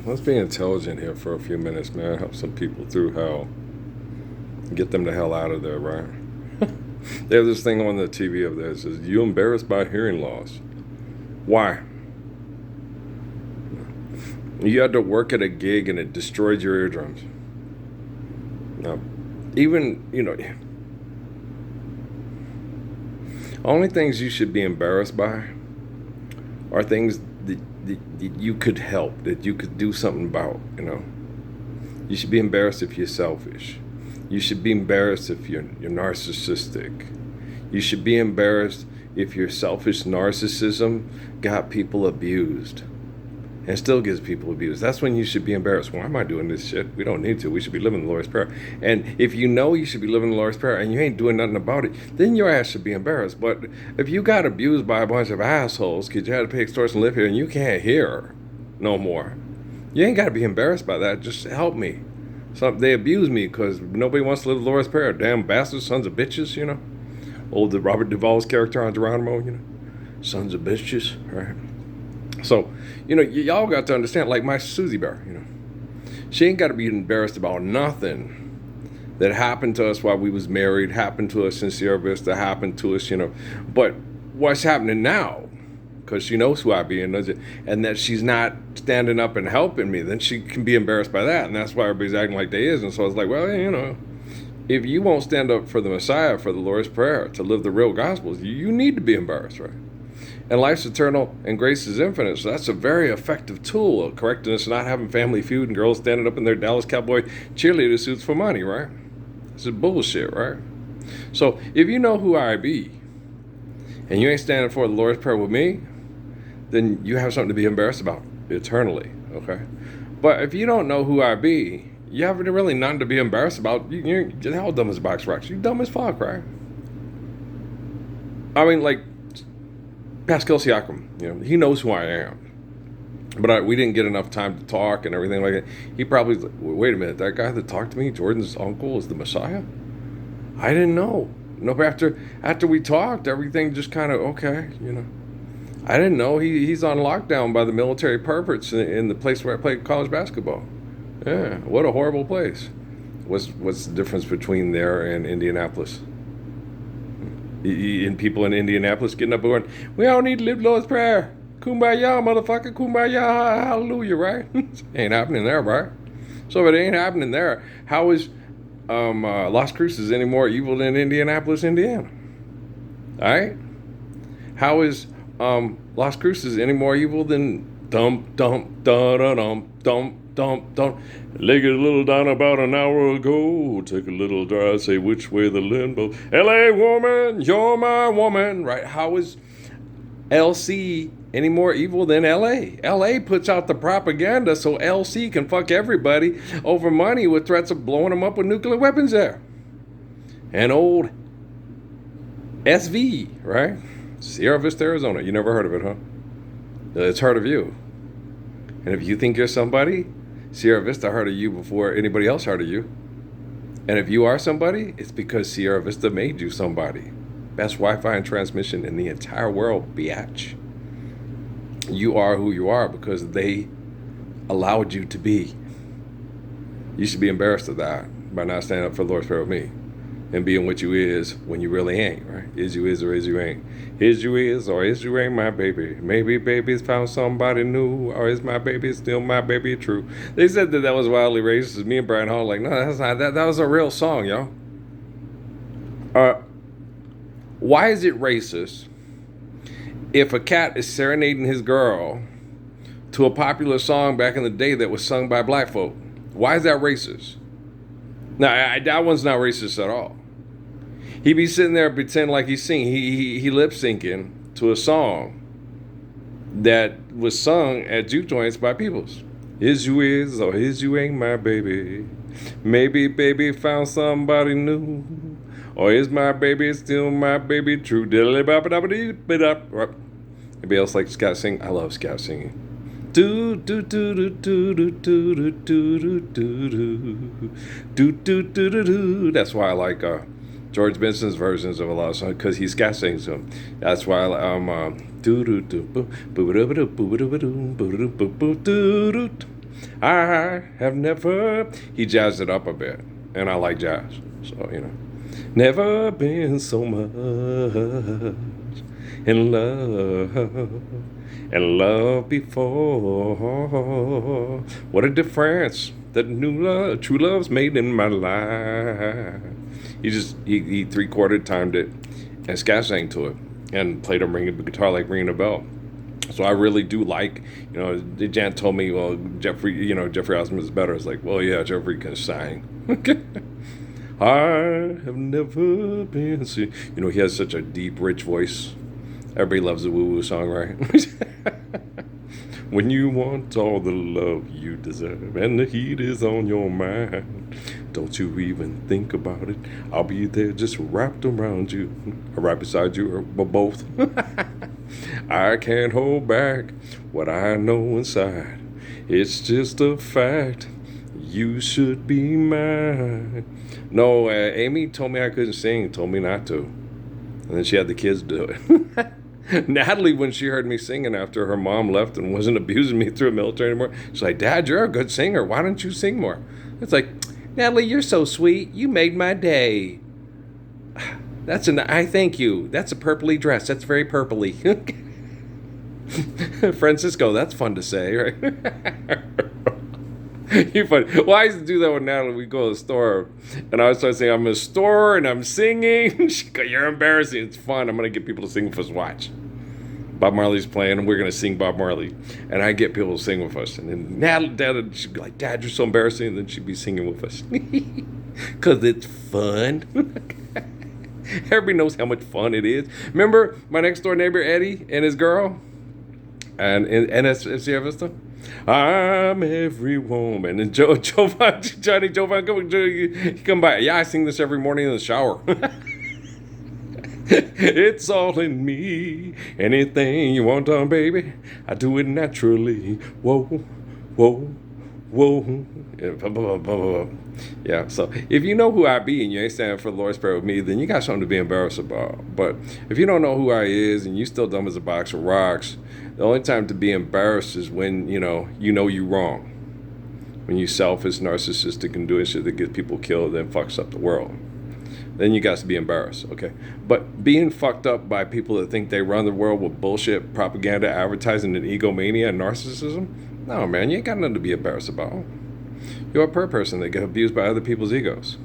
let's be intelligent here for a few minutes, man. Help some people through hell. Get them the hell out of there, right? They have this thing on the TV of there that says, "You embarrassed by hearing loss." Why? You had to work at a gig and it destroyed your eardrums. Now, even, only things you should be embarrassed by are things that you could help, that you could do something about. You should be embarrassed if you're selfish. You should be embarrassed if you're narcissistic. You should be embarrassed if your selfish narcissism got people abused and still gives people abused. That's when you should be embarrassed. Why am I doing this shit? We don't need to. We should be living the Lord's Prayer. And if you know you should be living the Lord's Prayer and you ain't doing nothing about it, then your ass should be embarrassed. But if you got abused by a bunch of assholes because you had to pay extortion to live here and you can't hear no more, you ain't got to be embarrassed by that. Just help me. They abuse me because nobody wants to live the Lord's Prayer. Damn bastards, sons of bitches, Old Robert Duvall's character on Geronimo, sons of bitches, right? So, y'all got to understand, like my Susie Bear, she ain't got to be embarrassed about nothing that happened to us while we was married, happened to us in Sierra Vista, happened to us, But what's happening now, because she knows who I be and that she's not standing up and helping me, then she can be embarrassed by that. And that's why everybody's acting like they is. And so I was like, well, if you won't stand up for the Messiah, for the Lord's Prayer, to live the real gospels, you need to be embarrassed, right? And life's eternal and grace is infinite. So that's a very effective tool of correcting us, not having Family Feud and girls standing up in their Dallas Cowboy cheerleader suits for money, right? This is bullshit, right? So if you know who I be and you ain't standing for the Lord's Prayer with me, then you have something to be embarrassed about eternally, okay? But if you don't know who I be, you have really nothing to be embarrassed about. You're how dumb as a box of rocks. You're dumb as fuck, right? I mean, like, Pascal Siakam, he knows who I am. But we didn't get enough time to talk and everything like that. He probably was like, wait a minute, that guy that talked to me, Jordan's uncle, is the Messiah? I didn't know. No, after we talked, everything just kind of, okay, I didn't know he's on lockdown by the military perverts in the place where I played college basketball. Yeah, what a horrible place. What's the difference between there and Indianapolis? And people in Indianapolis getting up and going, we all need to live Lord's Prayer. Kumbaya, motherfucker, kumbaya, hallelujah, right? Ain't happening there, right? So if it ain't happening there, how is Las Cruces any more evil than Indianapolis, Indiana? All right? How is Las Cruces any more evil than dump, dump, dump, dump. Leg a little down about an hour ago. Take a little drive, say which way the limbo. L.A. woman, you're my woman. Right? How is L.C. any more evil than L.A.? L.A. puts out the propaganda so L.C. can fuck everybody over money with threats of blowing them up with nuclear weapons there. And old SV, right? Sierra Vista, Arizona. You never heard of it, huh? It's heard of you. And if you think you're somebody, Sierra Vista heard of you before anybody else heard of you. And if you are somebody, it's because Sierra Vista made you somebody. Best Wi-Fi and transmission in the entire world, biatch. You are who you are because they allowed you to be. You should be embarrassed of that by not standing up for the Lord's Prayer with me and being what you is when you really ain't, right? Is you is or is you ain't. Is you is or is you ain't my baby. Maybe baby's found somebody new, or is my baby still my baby true? They said that was wildly racist. Me and Brian Hall like, no, that's not that. That was a real song, yo. Why is it racist if a cat is serenading his girl to a popular song back in the day that was sung by black folk? Why is that racist? Now, that one's not racist at all. He be sitting there pretending like he's singing. He lip syncing to a song that was sung at juke joints by peoples. Is you is or is you ain't my baby. Maybe baby found somebody new. Or is my baby still my baby true? Anybody else like scat sing? I love scat singing. Do do do do do do do do do do do do do do. That's why I like George Benson's versions of a lot of songs because he scat sings them. That's why do do do do do do do do do. I have never. He jazzed it up a bit, and I like jazz, so never been so much in love before. What a difference that new love, true love's made in my life. He 3/4 timed it and scat sang to it and played a ringing guitar like ringing a bell. So I really do like, Jan told me, well, Jeffrey Osmond is better. It's like, well, yeah, Jeffrey can sing. I have never been seen. He has such a deep, rich voice. Everybody loves a woo-woo song, right? When you want all the love you deserve and the heat is on your mind, don't you even think about it. I'll be there just wrapped around you, or right beside you, or both. I can't hold back what I know inside. It's just a fact. You should be mine. No, Amy told me I couldn't sing, told me not to. And then she had the kids do it. Natalie, when she heard me singing after her mom left and wasn't abusing me through the military anymore, she's like, Dad, you're a good singer. Why don't you sing more? It's like, Natalie, you're so sweet. You made my day. I thank you. That's a purpley dress. That's very purpley. Francisco, that's fun to say, right? You funny. Well, I used to do that with Natalie. We go to the store, and I would start saying, I'm in a store, and I'm singing. She go, you're embarrassing. It's fun. I'm going to get people to sing with us. Watch. Bob Marley's playing, and we're going to sing Bob Marley. And I get people to sing with us. And then Natalie, Dad, she'd be like, Dad, you're so embarrassing. And then she'd be singing with us. Because it's fun. Everybody knows how much fun it is. Remember my next door neighbor, Eddie, and his girl? And Sierra Vista? I'm every woman. And Johnny Jovan, come by. Yeah, I sing this every morning in the shower. It's all in me. Anything you want done, baby, I do it naturally. Whoa, whoa, whoa. Yeah, so if you know who I be and you ain't standing for the Lord's Prayer with me, then you got something to be embarrassed about. But if you don't know who I is and you still dumb as a box of rocks, the only time to be embarrassed is when you know you wrong. When you selfish, narcissistic, and doing shit that gets people killed and fucks up the world. Then you got to be embarrassed, okay? But being fucked up by people that think they run the world with bullshit, propaganda, advertising, and egomania and narcissism, no, man, you ain't got nothing to be embarrassed about. You're a per person that get abused by other people's egos.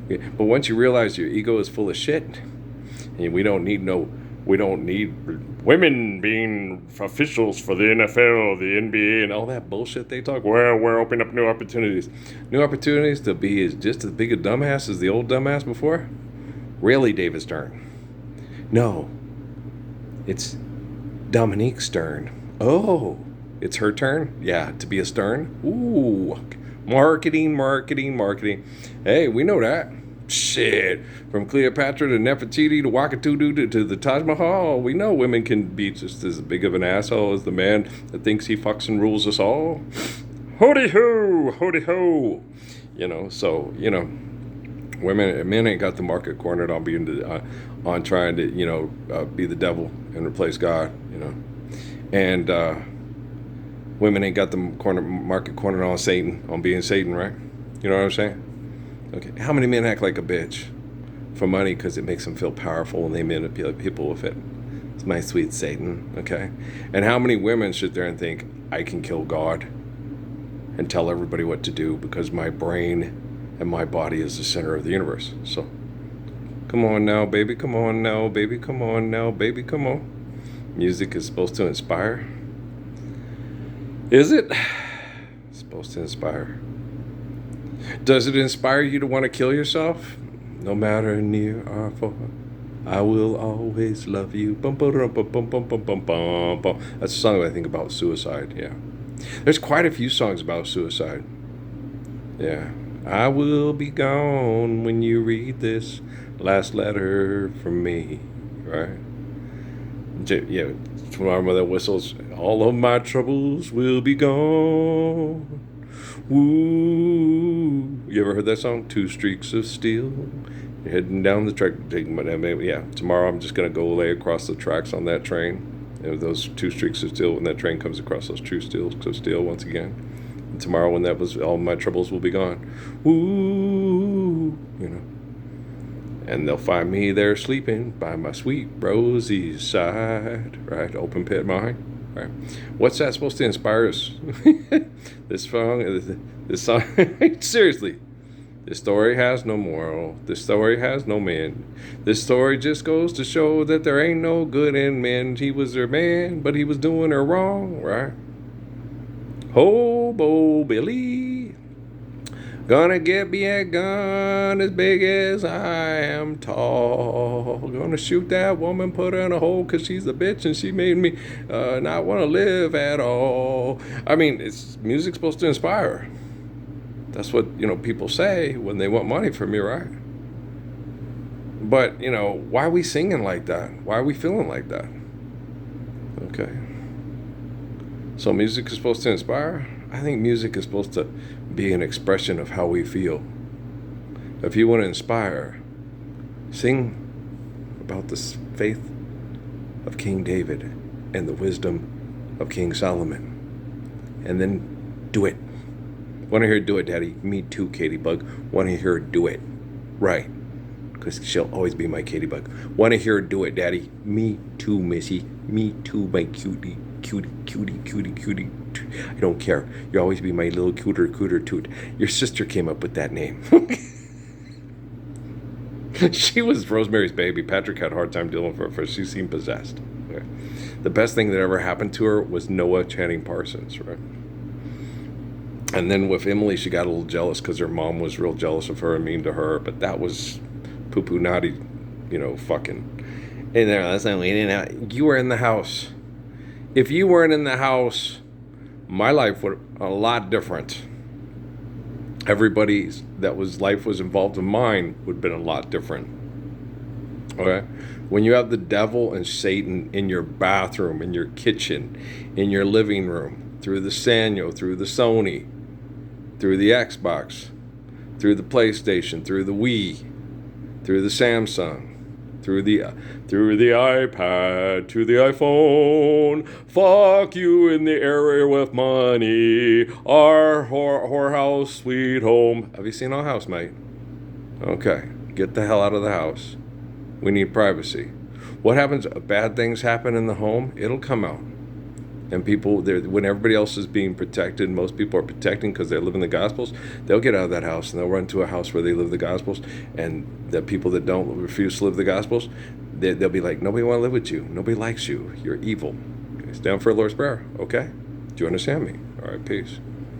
Okay? But once you realize your ego is full of shit, and we don't need women being officials for the NFL, the NBA, and all that bullshit they talk. Well, we're opening up new opportunities. New opportunities to be just as big a dumbass as the old dumbass before? Really, David Stern? No. It's Dominique Stern. Oh, it's her turn? Yeah, to be a Stern? Ooh, marketing. Hey, we know that. Shit, from Cleopatra to Nefertiti to Wakatudu to the Taj Mahal, we know women can be just as big of an asshole as the man that thinks he fucks and rules us all. Hody ho. Men ain't got the market cornered on being on trying to be the devil and replace God. And women ain't got the market cornered on Satan, on being Satan, right? You know what I'm saying? Okay, how many men act like a bitch for money because it makes them feel powerful and they manipulate people with it? It's my sweet Satan, okay? And how many women sit there and think, I can kill God and tell everybody what to do because my brain and my body is the center of the universe? So, come on now, baby, come on now, baby, come on now, baby, come on. Music is supposed to inspire. Is it? It's supposed to inspire. Does it inspire you to want to kill yourself? No matter near or far, I will always love you. Bum, bum, bum, bum, bum, bum, bum, bum. That's a song that I think about suicide, yeah. There's quite a few songs about suicide. Yeah. I will be gone when you read this last letter from me, right? Yeah, tomorrow that whistles, all of my troubles will be gone. Woo. You ever heard that song? 2 streaks of steel. You're heading down the track. Yeah, tomorrow I'm just going to go lay across the tracks on that train. Those 2 streaks of steel, when that train comes across those 2 streaks of steel once again. And tomorrow, when that was, all my troubles will be gone. Ooh, And they'll find me there sleeping by my sweet Rosie's side, right? Open pit mine, right? What's that supposed to inspire us? This song, seriously. This story has no moral. This story has no men. This story just goes to show that there ain't no good in men. He was their man, but he was doing her wrong, right? Hobo Billy, gonna get me a gun as big as I am tall. Gonna shoot that woman, put her in a hole, 'cause she's a bitch and she made me not want to live at all. I mean, music's supposed to inspire. That's what, people say when they want money from you, right? But, why are we singing like that? Why are we feeling like that? Okay. So music is supposed to inspire? I think music is supposed to be an expression of how we feel. If you want to inspire, sing about the faith of King David and the wisdom of King Solomon. And then do it. Want to hear do it, Daddy? Me too, Katie Bug. Want to hear do it. Right. Because she'll always be my Katie Bug. Want to hear do it, Daddy? Me too, Missy. Me too, my cutie. Cutie. I don't care. You'll always be my little cooter toot. Your sister came up with that name. She was Rosemary's Baby. Patrick had a hard time dealing with her. She seemed possessed. Okay. The best thing that ever happened to her was Noah Channing Parsons, right? And then with Emily, she got a little jealous because her mom was real jealous of her and mean to her. But that was poo-poo naughty, fucking. And there, last time we didn't. You were in the house. If you weren't in the house, my life would a lot different. Everybody's life was involved in mine would have been a lot different. Okay? When you have the devil and Satan in your bathroom, in your kitchen, in your living room, through the Sanyo, through the Sony, through the Xbox, through the PlayStation, through the Wii, through the Samsung, through the iPad, to the iPhone. Fuck you in the area with money. Our whorehouse, sweet home. Have you seen our house, mate? Okay, get the hell out of the house. We need privacy. What happens? Bad things happen in the home. It'll come out. And people, when everybody else is being protected, most people are protecting because they live in the Gospels, they'll get out of that house and they'll run to a house where they live the Gospels. And the people that don't refuse to live the Gospels, they'll be like, nobody want to live with you. Nobody likes you. You're evil. Okay, stand for the Lord's Prayer. Okay? Do you understand me? All right, peace.